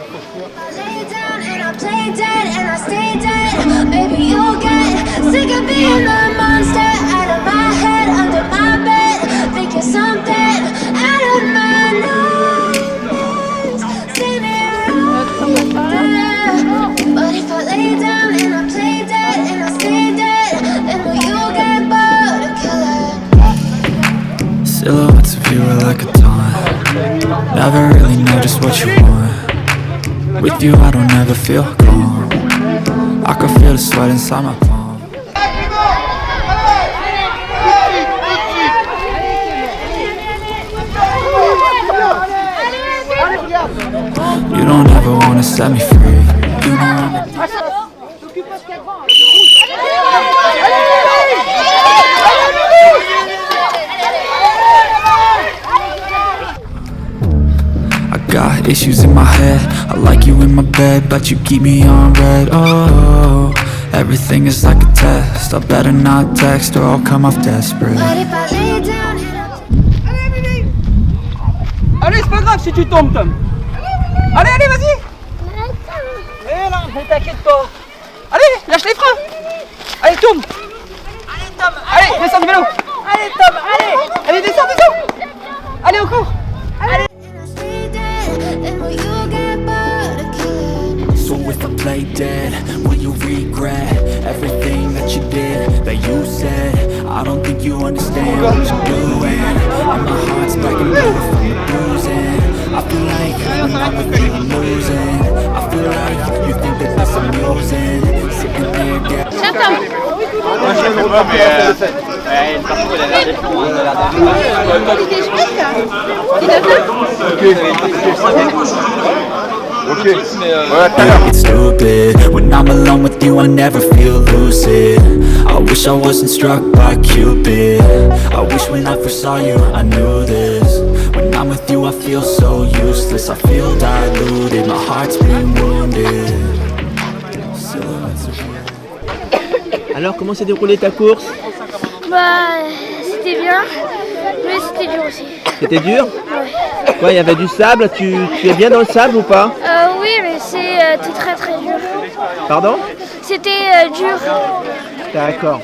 Lay down and I play dead and I stay dead. Maybe you'll get sick of being the monster out of my head, under my bed, thinking something out of my nose. See me right there. But if I lay down and I play dead and I stay dead, then will you get bored of killing? Silhouettes of you are like a taunt. Never really know just what you want. With you I don't ever feel calm. I can feel the sweat inside my palm. You don't ever wanna set me free. You know I'm got issues in my head. I like you in my bed, but you keep me on red. Oh, everything is like a test. I better not text or I'll come off desperate. But if I lay down and I Allez, c'est pas grave si tu tombes, Tom. Allez, allez, vas-y. Eh là, ne t'inquiète pas. Allez, lâche les freins. Allez, tourne. Allez, Tom. Allez, descends du vélo. Allez, Tom, allez. Allez, descends, descends. Allez, au cours. Allez. stay dead, then will you get bored of killing? So if I play dead, will you regret everything that you did, that you said? I don't think you understand what you're doing, and my heart's breaking me from the bruising. I feel like when I'm with you I'm losing. I feel like you think that this amusing. Sitting there getting Moi je sais pas, mais le parcours il a l'air d'être long, il a l'air It's stupid. When I'm alone with you I never feel lucid. I wish I wasn't struck by Cupid. I wish when I first saw you I knew this. When I'm with you I feel so useless. I feel diluted, my heart's been wounded. Silhouettes of you. Alors, comment s'est déroulée ta course? Bah, c'était bien, mais c'était dur aussi. C'était dur? Ouais. Quoi, il y avait du sable? Tu es bien dans le sable ou pas? Oui, mais c'était très très dur. Pardon? C'était dur. D'accord.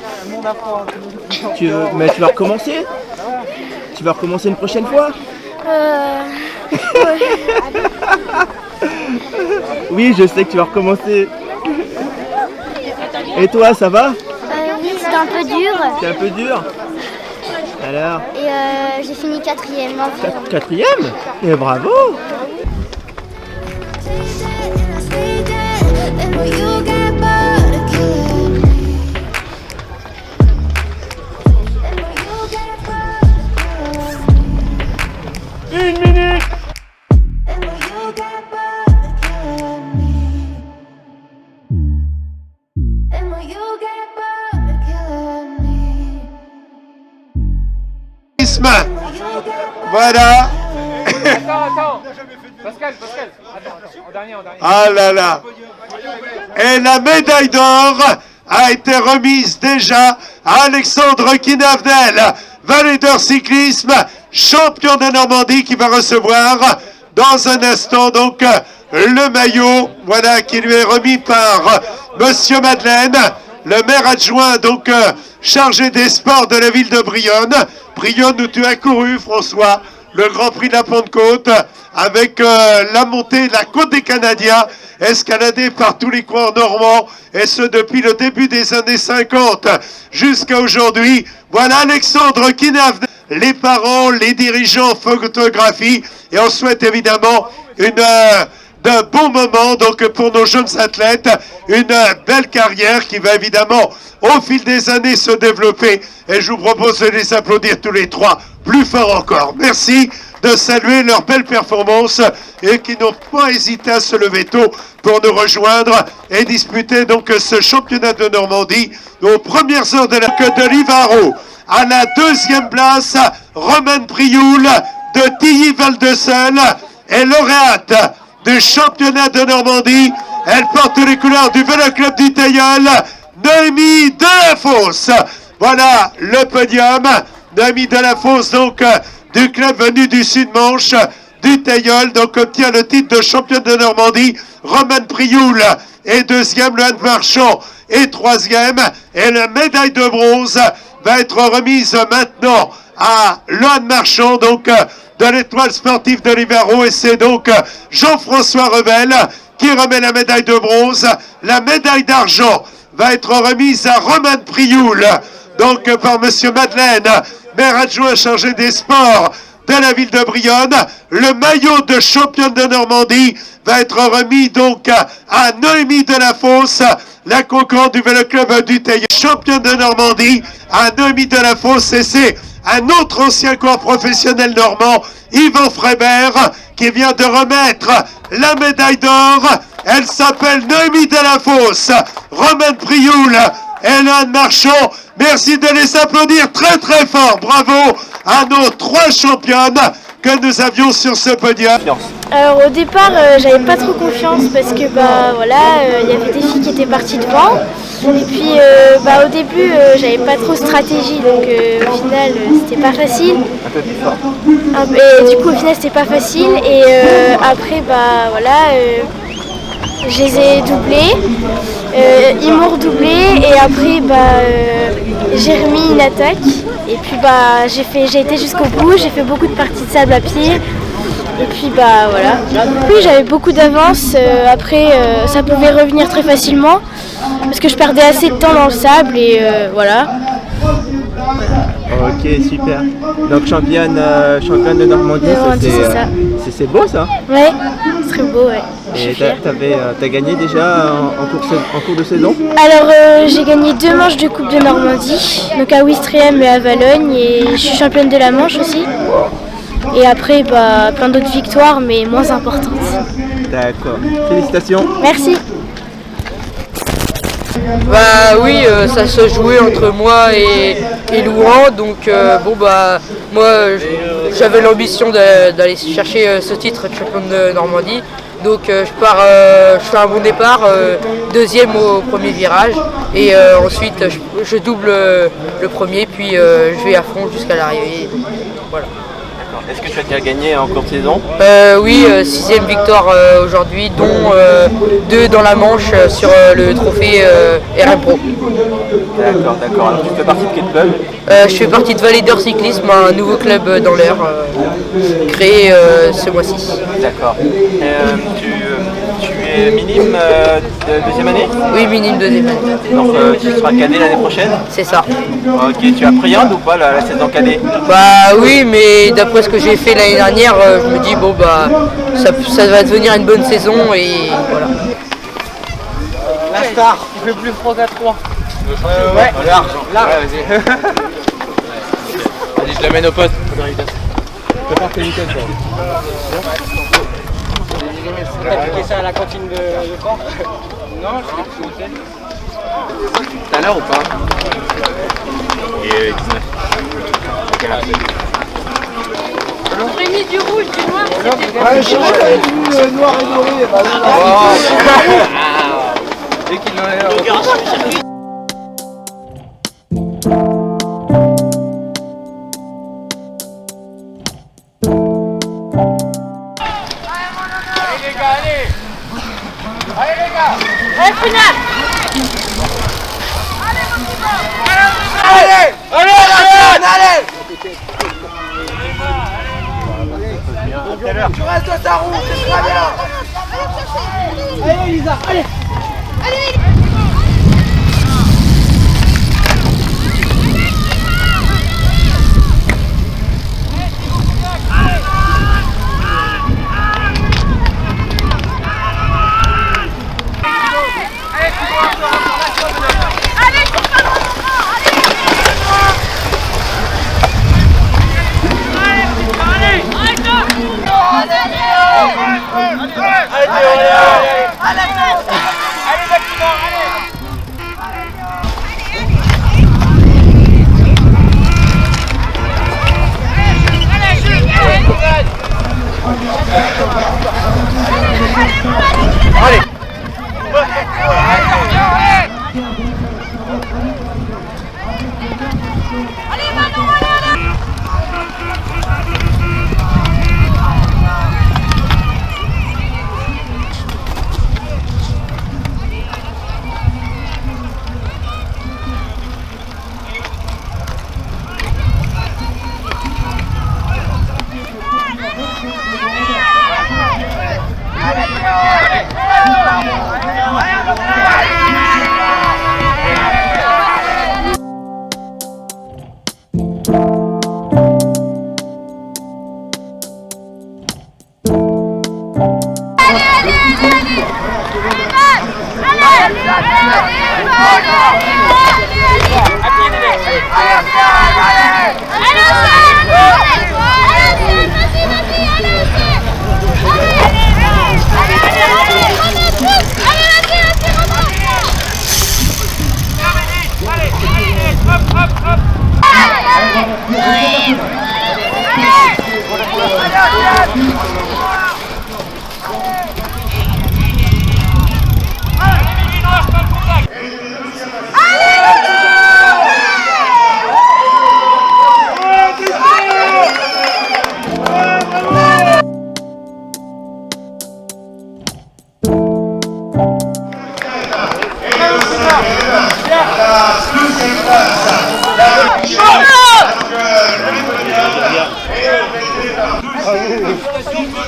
Mais tu vas recommencer? Tu vas recommencer une prochaine fois? Ouais. Oui, je sais que tu vas recommencer. Et toi, ça va? Oui, c'était un peu dur. C'est un peu dur? Alors? Et j'ai fini 4e. Quatrième? Et bravo! Stay dead and I stay dead, then will you get bored of killing me? Then will you get bored of killing me? Une minute! Then will you get bored of killing me? Then will you get bored of killing me? Voilà. Attends. Pascal. Attends, en dernier. Ah là là. Et la médaille d'or a été remise déjà à Alexandre Kinavnel, valideur cyclisme, champion de Normandie, qui va recevoir dans un instant donc le maillot, voilà, qui lui est remis par Monsieur Madeleine, le maire adjoint donc chargé des sports de la ville de Brionne. Brionne où tu as couru, François, le Grand Prix de la Pentecôte, avec la montée de la Côte des Canadiens, escaladée par tous les coins normands, et ce depuis le début des années 50 jusqu'à aujourd'hui. Voilà Alexandre Kinavne, les parents, les dirigeants, photographie, et on souhaite évidemment d'un bon moment donc pour nos jeunes athlètes, une belle carrière qui va évidemment au fil des années se développer, et je vous propose de les applaudir tous les trois plus fort encore. Merci de saluer leur belle performance et qui n'ont pas hésité à se lever tôt pour nous rejoindre et disputer donc ce championnat de Normandie aux premières heures de la queue de Livaro. À la deuxième place, Romane Prioul de Tilly-Val-de-Seine est lauréate du championnat de Normandie. Elle porte les couleurs du Vélo Club du Teilleul, Noémie Delafosse. Voilà le podium. Noémie Delafosse donc du club venu du Sud-Manche, du Teilleul, donc obtient le titre de championne de Normandie. Roman Prioul est deuxième, Loan Marchand est troisième. Et la médaille de bronze va être remise maintenant à Loan Marchand, donc de l'Étoile sportive de Livaro. Et c'est donc Jean-François Revel qui remet la médaille de bronze. La médaille d'argent va être remise à Roman Prioul, donc par Monsieur Madeleine, maire adjoint chargé des sports de la ville de Brionne. Le maillot de championne de Normandie va être remis donc à Noémie Delafosse, la concurrente du vélo club du Teilleul. Championne de Normandie à Noémie Delafosse, et c'est un autre ancien corps professionnel normand, Yvan Frébert, qui vient de remettre la médaille d'or. Elle s'appelle Noémie Delafosse, Romain Prioul et Loan Marchand. Merci de les applaudir très très fort. Bravo à nos 3 championnes que nous avions sur ce podium. Alors au départ, j'avais pas trop confiance parce que il y avait des filles qui étaient parties devant. Et puis au début, j'avais pas trop de stratégie, donc au final, c'était pas facile. Un peu plus fort. Et du coup, au final, c'était pas facile. Et après, je les ai doublés. Ils m'ont redoublé et après, j'ai remis une attaque. Et puis j'ai été jusqu'au bout. J'ai fait beaucoup de parties de sable à pied. Et puis voilà. Oui, j'avais beaucoup d'avance. Après, ça pouvait revenir très facilement parce que je perdais assez de temps dans le sable et voilà. Ok, super. Donc championne de Normandie, c'est beau ça? Ouais, c'est très beau, ouais. Et t'as gagné déjà en cours de saison? Alors j'ai gagné 2 manches de Coupe de Normandie, donc à Ouistreham et à Valogne, et je suis championne de la Manche aussi. Et après, plein d'autres victoires, mais moins importantes. D'accord. Félicitations. Merci. Oui, ça se jouait entre moi et Louan, donc moi j'avais l'ambition d'aller chercher ce titre de champion de Normandie, donc je fais un bon départ, deuxième au premier virage, et ensuite je double le premier, puis je vais à fond jusqu'à l'arrivée, voilà. Est-ce que tu as déjà gagné en cours de saison? Oui, 6e victoire aujourd'hui, dont 2 dans la Manche sur le trophée RM Pro. D'accord. Alors tu fais partie de quel club? Je fais partie de Valley d'Or Cyclisme, un nouveau club dans l'Eure, créé ce mois-ci. D'accord. Tu es minime de 2e année? Oui, minime 2e année. Donc tu seras cadet l'année prochaine? C'est ça. Ok, tu appréhendes ou pas la saison cadet? Oui, mais d'après ce que j'ai fait l'année dernière, je me dis ça va devenir une bonne saison et voilà. La star, il fait plus froid qu'à 3. Ouais, large. Ouais, vas-y. Allez, je l'amène au poste. Je peux faire que nickel, toi. T'as piqué ça à la cantine de Caen? Non, je l'ai pris au hôtel. Tout à l'heure ou pas? Et 19. Ok, là. J'ai mis du rouge, du noir. Ouais, je t'avais vu noir et doré. Dès qu'il en est là. Tu restes dans ta roue, c'est très bien. Allez Lisa, allez.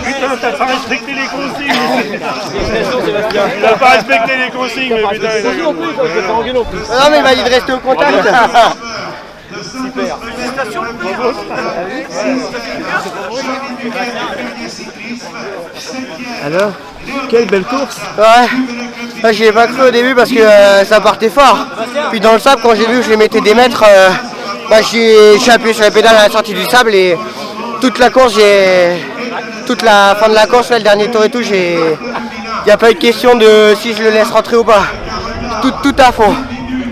Putain, t'as pas respecté les consignes. T'as pas respecté les consignes, mais putain. Non, mais il m'a dit de rester au contact. Super. Alors, quelle belle course. Ouais, j'y ai pas cru au début parce que ça partait fort. Puis dans le sable, quand j'ai vu que je les mettais des mètres, j'ai appuyé sur la pédale à la sortie du sable et toute la course, toute la fin de la course, là, le dernier tour et tout, il n'y a pas eu de question de si je le laisse rentrer ou pas. Tout à fond.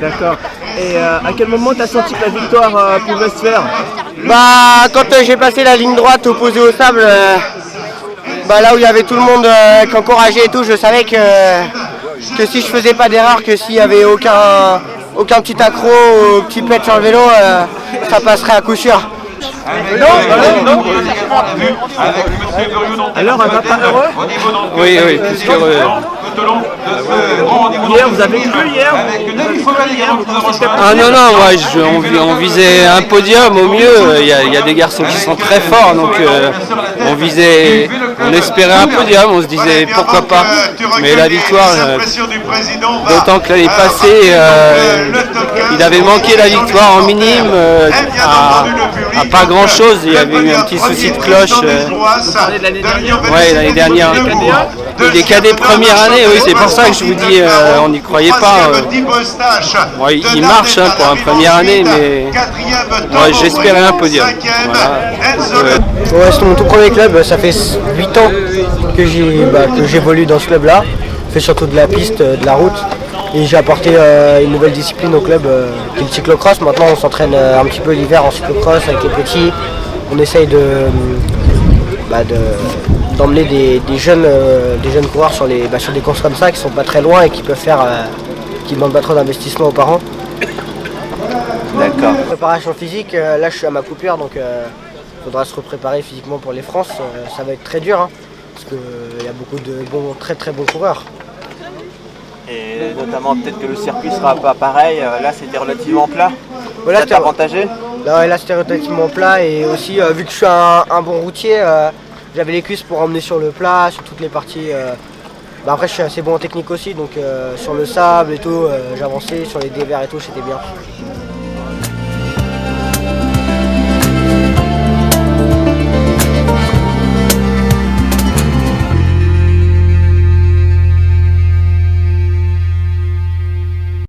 D'accord. Et à quel moment t'as senti que la victoire pouvait se faire? Quand j'ai passé la ligne droite opposée au sable, là où il y avait tout le monde qui encourageait et tout, je savais que si je faisais pas d'erreur, que s'il y avait aucun petit accro ou petit pet sur le vélo, ça passerait à coup sûr. Alors, un papa heureux? Oui, plus qu'heureux. Hier, vous avez cru hier? Ah non, on visait un podium au mieux. Il y a des garçons qui sont très forts, donc on espérait un podium, on se disait pourquoi pas. Mais la victoire, d'autant que l'année passée, il avait manqué la victoire en minime à pas grand chose. Il y avait eu un petit souci de cloche. L'année dernière. Les cadets première année, oui, c'est pour ça que je vous dis, on n'y croyait pas. Il marche pour une première année, mais j'espérais un podium. C'est mon tout premier club, ça fait 8 ans que j'évolue dans ce club-là. Je fais surtout de la piste, de la route. Et j'ai apporté une nouvelle discipline au club qui est le cyclocross. Maintenant on s'entraîne un petit peu l'hiver en cyclocross avec les petits. On essaye d'emmener des jeunes coureurs sur des courses comme ça qui sont pas très loin et qui demandent pas trop d'investissement aux parents. D'accord. Préparation physique, là je suis à ma coupure donc il faudra se repréparer physiquement pour les France. Ça va être très dur parce qu'il y a beaucoup de très très bons coureurs. Et notamment peut-être que le circuit sera pas pareil. Là c'était relativement plat. Voilà, ça t'a avantagé? Là c'était relativement plat et aussi vu que je suis un bon routier, j'avais les cuisses pour emmener sur le plat, sur toutes les parties. Après je suis assez bon en technique aussi, donc sur le sable et tout, j'avançais, sur les dévers et tout, c'était bien.